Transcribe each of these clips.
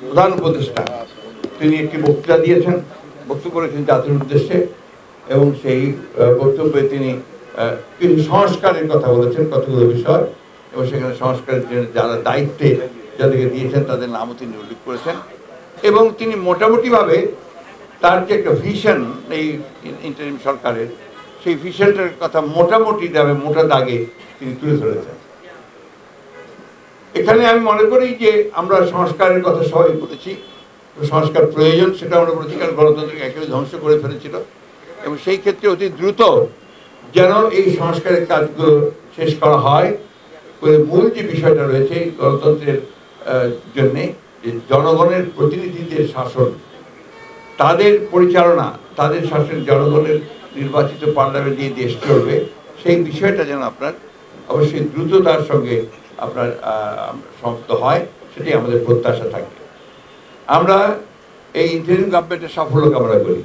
প্রধান উপদেষ্টা তিনি একটি বক্তৃতা দিয়েছেন, বক্তব্য করেছেন জাতির উদ্দেশ্যে, এবং সেই বক্তব্যে তিনি কিছু সংস্কারের কথা বলেছেন, কতগুলো বিষয়, এবং সেখানে সংস্কারের জন্য যারা দায়িত্বে যাদেরকে দিয়েছেন তাদের নামও তিনি উল্লেখ করেছেন। এবং তিনি মোটামুটিভাবে তার যে একটা ভিশন এই ইন্টারিম সরকারের, সেই ভিশনটার কথা মোটামুটি মোটা দাগে তিনি তুলে ধরেছেন। এখানে আমি মনে করি যে আমরা সংস্কারের কথা সবাই বলেছি, সংস্কার প্রয়োজন সেটা আমরা বলেছি, কারণ গণতন্ত্রকে একেবারে ধ্বংস করে ফেলেছিল, এবং সেই ক্ষেত্রে অতি দ্রুত যেন এই সংস্কারের কাজগুলো শেষ করা হয়। মূল যে বিষয়টা রয়েছে গণতন্ত্রের জন্যে, যে জনগণের প্রতিনিধিদের শাসন, তাদের পরিচালনা, তাদের শাসন, জনগণের নির্বাচিত পার্লামেন্ট দিয়ে দেশ চলবে, সেই বিষয়টা যেন আপনার অবশ্যই দ্রুততার সঙ্গে আপনার সমাপ্ত হয়, সেটাই আমাদের প্রত্যাশা থাকবে। আমরা এই ইন্টারিম গভর্নমেন্টের সাফল্য কামনা করি,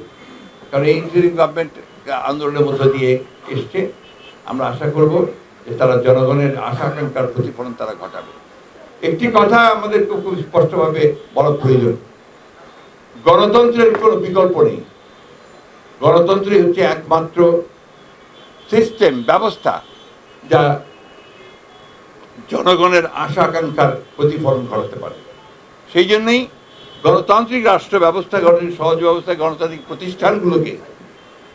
কারণ এই ইন্টারিম গভর্নমেন্ট আন্দোলনের মধ্য দিয়ে এসছে। আমরা আশা করব যে তারা জনগণের আশা আকাঙ্ক্ষার প্রতিফলন তারা ঘটাবে। একটি কথা আমাদের খুব স্পষ্টভাবে বলা প্রয়োজন, গণতন্ত্রের কোনো বিকল্প নেই। গণতন্ত্রই হচ্ছে একমাত্র সিস্টেম, ব্যবস্থা, যা জনগণের আশা আকাঙ্ক্ষার প্রতিফলন ঘটাতে পারে। সেই জন্যই গণতান্ত্রিক রাষ্ট্র ব্যবস্থা, গণতান্ত্রিক সহজ ব্যবস্থা, গণতান্ত্রিক প্রতিষ্ঠানগুলোকে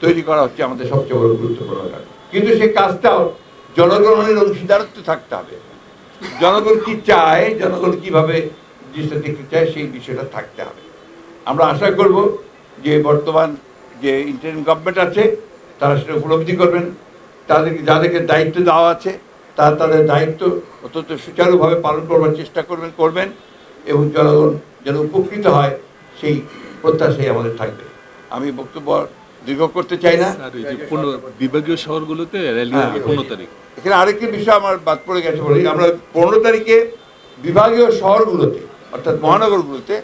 তৈরি করা হচ্ছে আমাদের সবচেয়ে বড় গুরুত্বপূর্ণ কাজ। কিন্তু সেই কাজটাও জনগণের অংশীদারত্ব থাকতে হবে। জনগণ কি চায়, জনগণ কিভাবে জিনিসটা দেখতে চায়, সেই বিষয়টা থাকতে হবে। আমরা আশা করব যে বর্তমান যে ইন্টারিম গভর্নমেন্ট আছে তারা সেটা উপলব্ধি করবেন, তাদেরকে যাদেরকে দায়িত্ব দেওয়া আছে তারা তাদের দায়িত্ব অত্যন্ত সুচারুভাবে পালন করবার চেষ্টা করবেন, এবং জনগণ যেন উপকৃত হয় সেই প্রত্যাশাই আমাদের থাকবে। আমি বক্তব্য দীর্ঘ করতে চাই না। বিভাগীয় শহরগুলোতে র্যালি হবে 15 তারিখ। এখানে আরেকটি বিষয় আমার বাদ পড়ে গেছে বলি, আমরা 15 তারিখে বিভাগীয় শহরগুলোতে অর্থাৎ মহানগরগুলোতে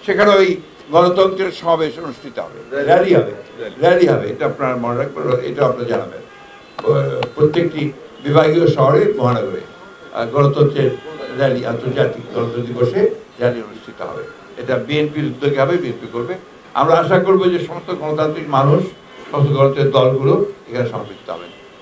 সেখানে ওই গণতন্ত্রের সমাবেশ অনুষ্ঠিত হবে, র্যালি হবে। এটা আপনার মনে রাখবেন, এটা আপনারা জানাবেন। প্রত্যেকটি বিভাগীয় শহরে, মহানগরে গণতন্ত্রের র্যালি, আন্তর্জাতিক গণতন্ত্র দিবসে র্যালি অনুষ্ঠিত হবে। এটা বিএনপির উদ্যোগে হবে, বিএনপি করবে। আমরা আশা করবো যে সমস্ত গণতান্ত্রিক মানুষ, সমস্ত গণতন্ত্রের দলগুলো এখানে সম্পৃক্ত হবেন।